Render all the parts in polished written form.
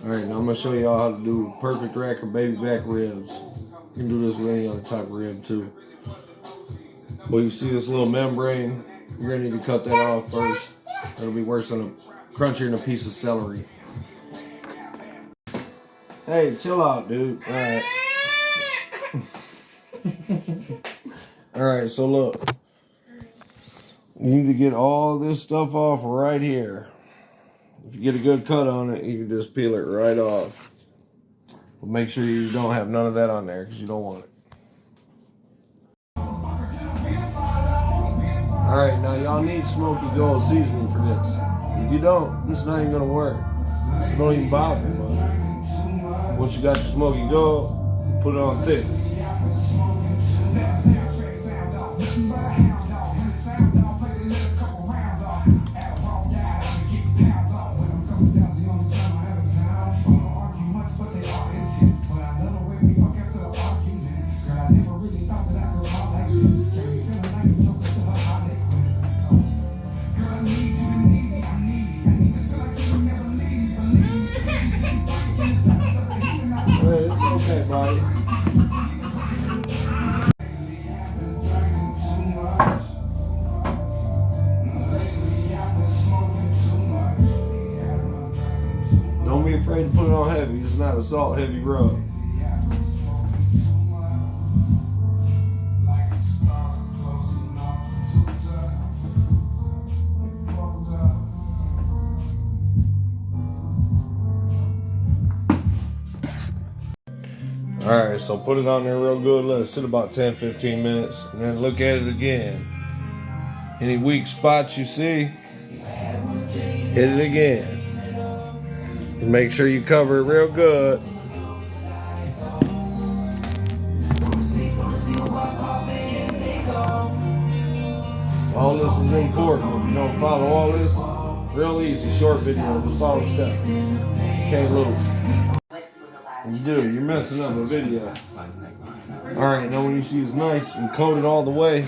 Alright, now I'm going to show y'all how to do perfect rack of baby back ribs. You can do this with any other type of rib too. But you see this little membrane? You're going to need to cut that off first. It'll be worse than crunchier than a piece of celery. Hey, chill out, dude. Alright. Alright, so look. You need to get all this stuff off right here. If you get a good cut on it, you can just peel it right off. But make sure you don't have none of that on there because you don't want it. Alright, now y'all need Smokey Gold seasoning for this. If you don't, it's not even going to work. So don't even bother. But once you got your Smokey Gold, put it on thick. Okay, buddy. Don't be afraid to put it on heavy. It's not a salt heavy rub. Alright, so put it on there real good, let it sit about 10-15 minutes, and then look at it again. Any weak spots you see, hit it again. And make sure you cover it real good. All this is important. If you don't follow all this, real easy, short video, just follow steps. Can't lose. You do, you're messing up a video. Alright, now when you see it's nice and coated all the way,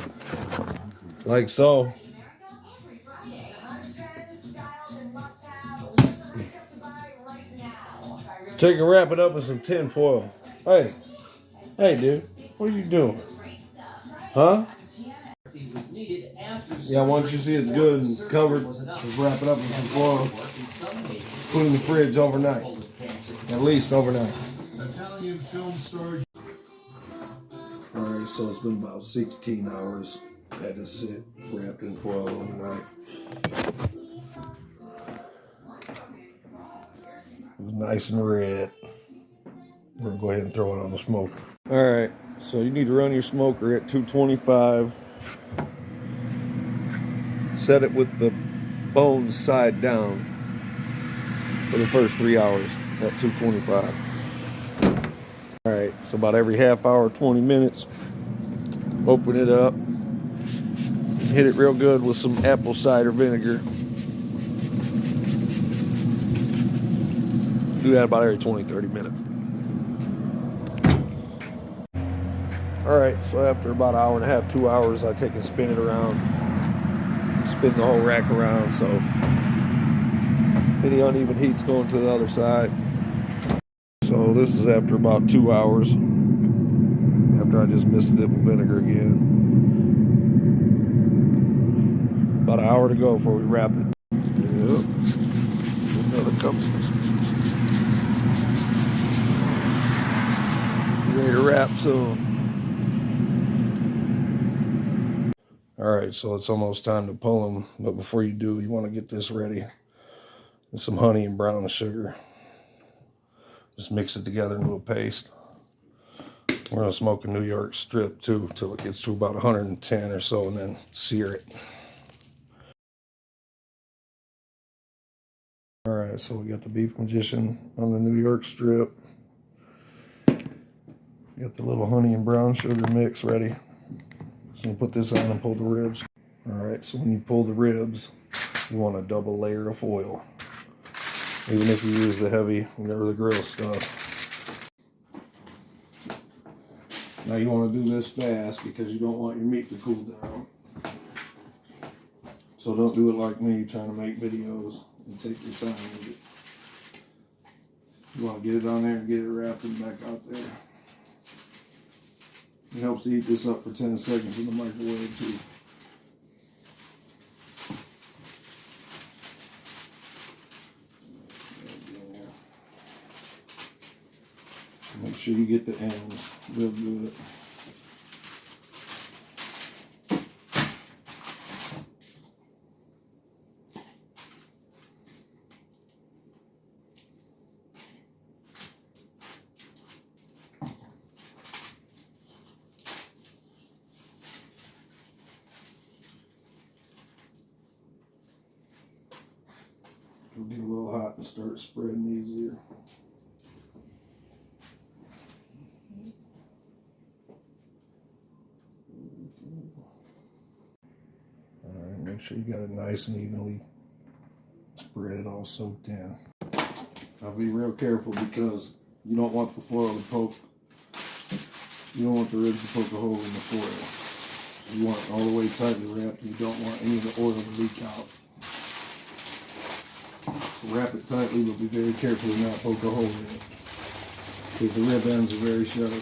like so. Take and wrap it up in some tin foil. Hey, dude, what are you doing? Huh? Yeah, once you see it's good and covered, just wrap it up in some foil. Put it in the fridge overnight. At least overnight. Italian film star. Alright, so it's been about 16 hours. Had to sit wrapped in foil overnight. It was nice and red. We're gonna go ahead and throw it on the smoker. Alright, so you need to run your smoker at 225. Set it with the bones side down for the first 3 hours at 225. Alright, so about every half hour, 20 minutes, open it up, hit it real good with some apple cider vinegar. Do that about every 20-30 minutes. Alright, so after about an hour and a half, 2 hours, I take and spin it around. Spin the whole rack around, so any uneven heat's going to the other side. So this is after about 2 hours, after I just misted it with vinegar again. About an hour to go before we wrap it. Yep. Another couple. Ready to wrap soon. Alright, so it's almost time to pull them, but before you do, you want to get this ready. With some honey and brown sugar. Just mix it together into a paste. We're going to smoke a New York strip too till it gets to about 110 or so, and then sear it. Alright, so we got the Beef Magician on the New York strip. Got the little honey and brown sugar mix ready. So you put this on and pull the ribs. Alright, so when you pull the ribs, you want a double layer of foil. Even if you use the heavy, whatever the grill stuff. Now you want to do this fast because you don't want your meat to cool down. So don't do it like me trying to make videos and take your time with it. You want to get it on there and get it wrapped and back out there. It helps to heat this up for 10 seconds in the microwave too. Make sure you get the ends real good. It'll get a little hot and start spreading easier. Alright, make sure you got it nice and evenly spread, all soaked in. Now be real careful because you don't want the foil to poke. You don't want the ribs to poke a hole in the foil. You want it all the way tightly wrapped. You don't want any of the oil to leak out. So wrap it tightly, but be very careful to not poke a hole in it, because the rib ends are very sharp.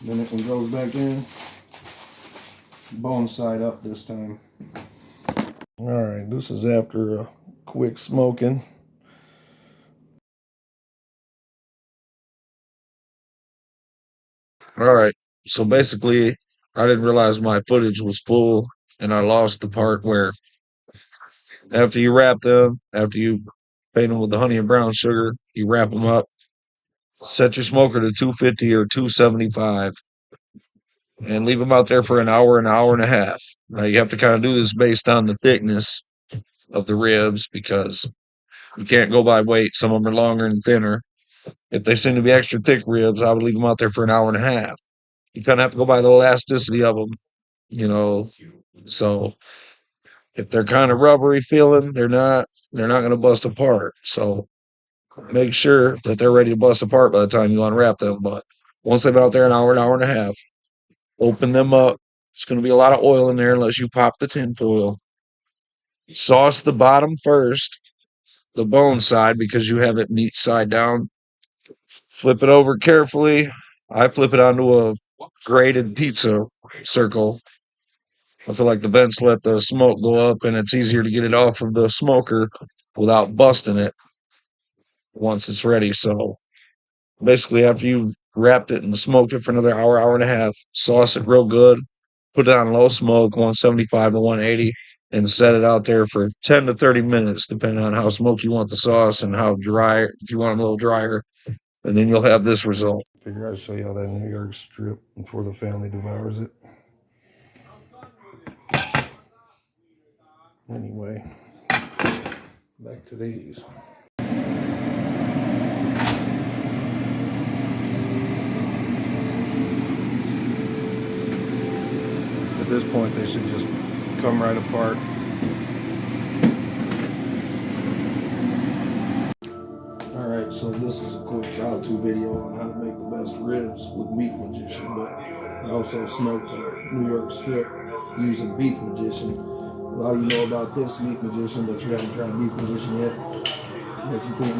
Then it goes back in, bone side up this time. Alright, this is after a quick smoking. Alright, so basically I didn't realize my footage was full and I lost the part where after you wrap them, after you paint them with the honey and brown sugar, you wrap them up, set your smoker to 250 or 275 and leave them out there for an hour and a half. Now you have to kind of do this based on the thickness of the ribs because you can't go by weight. Some of them are longer and thinner. If they seem to be extra thick ribs, I would leave them out there for an hour and a half. You kind of have to go by the elasticity of them, you know. So if they're kind of rubbery feeling, they're not going to bust apart. So make sure that they're ready to bust apart by the time you unwrap them. But once they've been out there an hour and a half, open them up. It's going to be a lot of oil in there unless you pop the tin foil. Sauce the bottom first, the bone side, because you have it meat side down. Flip it over carefully. I flip it onto a grated pizza circle. I feel like the vents let the smoke go up and it's easier to get it off of the smoker without busting it once it's ready. So basically, after you've wrapped it and smoked it for another hour and a half, sauce it real good, put it on low smoke, 175 to 180, and set it out there for 10 to 30 minutes, depending on how smoky you want the sauce and how dry, if you want them a little drier. And then you'll have this result. Figure I'd show you how that New York strip before the family devours it. Anyway, back to these. At this point, they should just come right apart. Alright, so this is a quick how-to video on how to make the best ribs with Meat Magician, but I also smoked a New York strip using Beef Magician. A lot of you know about this Meat Magician, but you haven't tried Beef Magician yet. If you think